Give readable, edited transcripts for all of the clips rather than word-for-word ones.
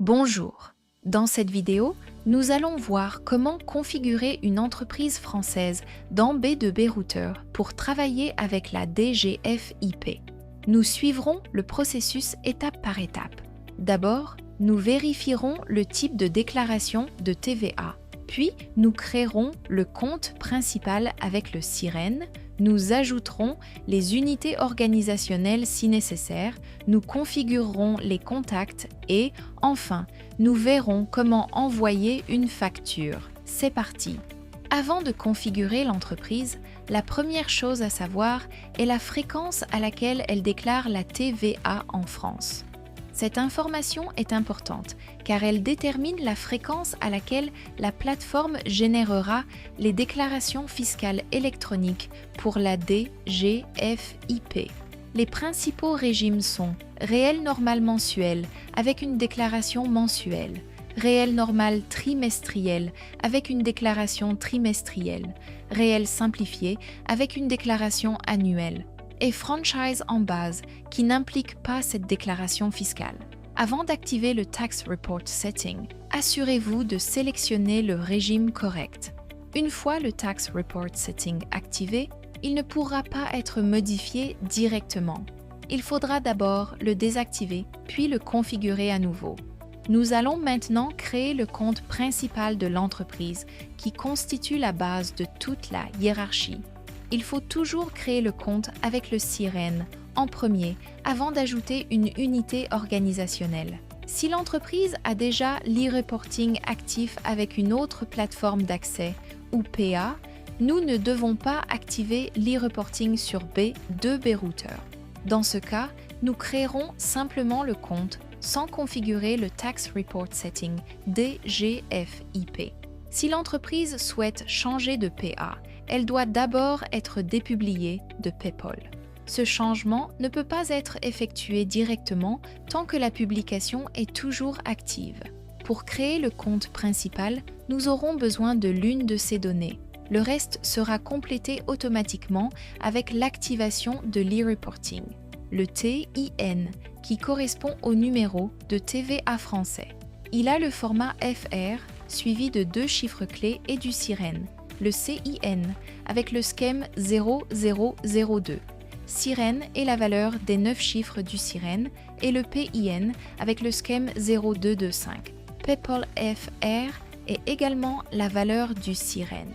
Bonjour. Dans cette vidéo, nous allons voir comment configurer une entreprise française dans B2B Router pour travailler avec la DGF-IP. Nous suivrons le processus étape par étape. D'abord, nous vérifierons le type de déclaration de TVA. Puis, nous créerons le compte principal avec le SIREN. Nous ajouterons les unités organisationnelles si nécessaire, nous configurerons les contacts et, enfin, nous verrons comment envoyer une facture. C'est parti! Avant de configurer l'entreprise, la première chose à savoir est la fréquence à laquelle elle déclare la TVA en France. Cette information est importante car elle détermine la fréquence à laquelle la plateforme générera les déclarations fiscales électroniques pour la DGF-IP. Les principaux régimes sont réel normal mensuel avec une déclaration mensuelle, réel normal trimestriel avec une déclaration trimestrielle, réel simplifié avec une déclaration annuelle, et franchise en base qui n'implique pas cette déclaration fiscale. Avant d'activer le Tax Report Setting, assurez-vous de sélectionner le régime correct. Une fois le Tax Report Setting activé, il ne pourra pas être modifié directement. Il faudra d'abord le désactiver, puis le configurer à nouveau. Nous allons maintenant créer le compte principal de l'entreprise qui constitue la base de toute la hiérarchie. Il faut toujours créer le compte avec le SIREN en premier avant d'ajouter une unité organisationnelle. Si l'entreprise a déjà l'e-reporting actif avec une autre plateforme d'accès ou PA, nous ne devons pas activer l'e-reporting sur B2B Router. Dans ce cas, nous créerons simplement le compte sans configurer le Tax Report Setting DGF-IP. Si l'entreprise souhaite changer de PA, elle doit d'abord être dépubliée de PayPal. Ce changement ne peut pas être effectué directement tant que la publication est toujours active. Pour créer le compte principal, nous aurons besoin de l'une de ces données. Le reste sera complété automatiquement avec l'activation de l'e-reporting, le TIN, qui correspond au numéro de TVA français. Il a le format FR, suivi de 2 chiffres clés et du SIREN, le CIN, avec le schème 0002. SIREN est la valeur des 9 chiffres du SIREN et le PIN avec le schème 0225. PayPal FR est également la valeur du SIREN.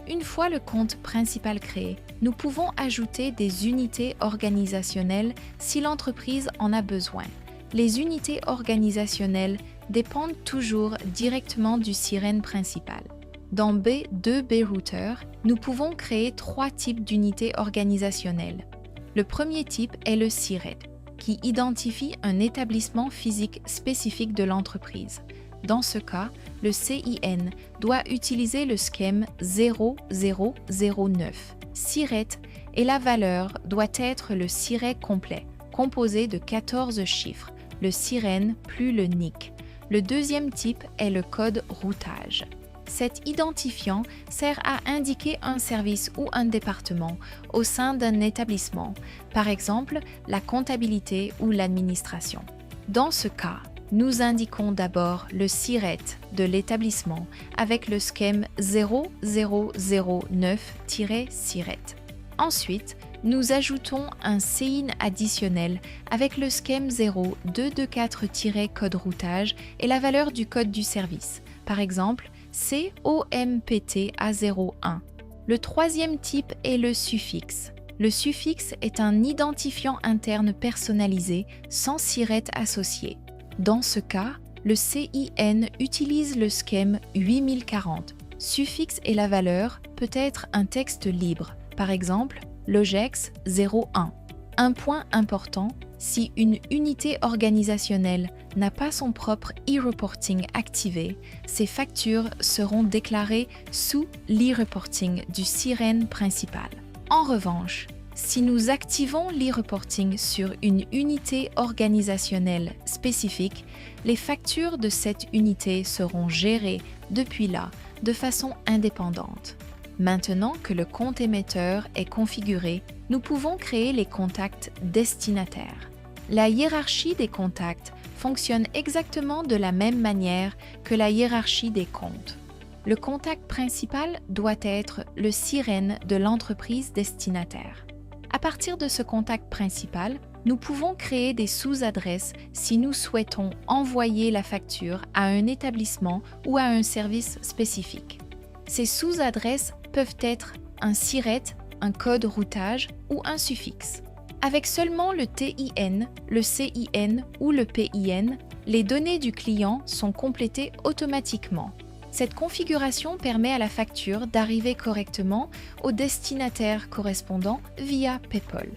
Une fois le compte principal créé, nous pouvons ajouter des unités organisationnelles si l'entreprise en a besoin. Les unités organisationnelles dépendent toujours directement du SIREN principal. Dans B2B Router, nous pouvons créer 3 types d'unités organisationnelles. Le premier type est le SIRET, qui identifie un établissement physique spécifique de l'entreprise. Dans ce cas, le CIN doit utiliser le schème 0009. SIRET et la valeur doit être le SIRET complet, composé de 14 chiffres, le SIREN plus le NIC. Le deuxième type est le code routage. Cet identifiant sert à indiquer un service ou un département au sein d'un établissement, par exemple la comptabilité ou l'administration. Dans ce cas, nous indiquons d'abord le SIRET de l'établissement avec le schème 0009-SIRET. Ensuite, nous ajoutons un CIN additionnel avec le schème 0224-code routage et la valeur du code du service, par exemple COMPTA01. Le troisième type est le suffixe. Le suffixe est un identifiant interne personnalisé sans SIRET associé. Dans ce cas, le CIN utilise le schème 8040. Suffixe et la valeur peut être un texte libre, par exemple Logex 01. Un point important, si une unité organisationnelle n'a pas son propre e-reporting activé, ces factures seront déclarées sous l'e-reporting du SIREN principal. En revanche, si nous activons l'e-reporting sur une unité organisationnelle spécifique, les factures de cette unité seront gérées depuis là de façon indépendante. Maintenant que le compte émetteur est configuré, nous pouvons créer les contacts destinataires. La hiérarchie des contacts fonctionne exactement de la même manière que la hiérarchie des comptes. Le contact principal doit être le sirène de l'entreprise destinataire. À partir de ce contact principal, nous pouvons créer des sous-adresses si nous souhaitons envoyer la facture à un établissement ou à un service spécifique. Ces sous-adresses peuvent être un SIRET, un code routage ou un suffixe. Avec seulement le TIN, le CIN ou le PIN, les données du client sont complétées automatiquement. Cette configuration permet à la facture d'arriver correctement au destinataire correspondant via PayPal.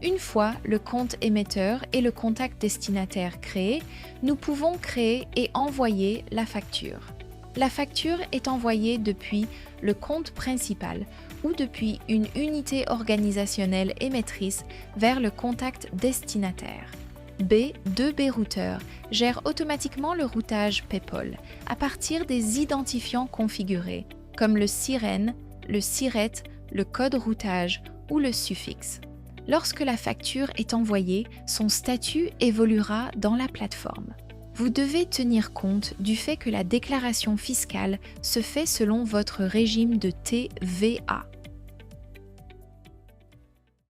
Une fois le compte émetteur et le contact destinataire créés, nous pouvons créer et envoyer la facture. La facture est envoyée depuis le compte principal ou depuis une unité organisationnelle émettrice vers le contact destinataire. B2B Router gère automatiquement le routage PayPal à partir des identifiants configurés, comme le sirène, le SIRET, le code routage ou le suffixe. Lorsque la facture est envoyée, son statut évoluera dans la plateforme. Vous devez tenir compte du fait que la déclaration fiscale se fait selon votre régime de TVA.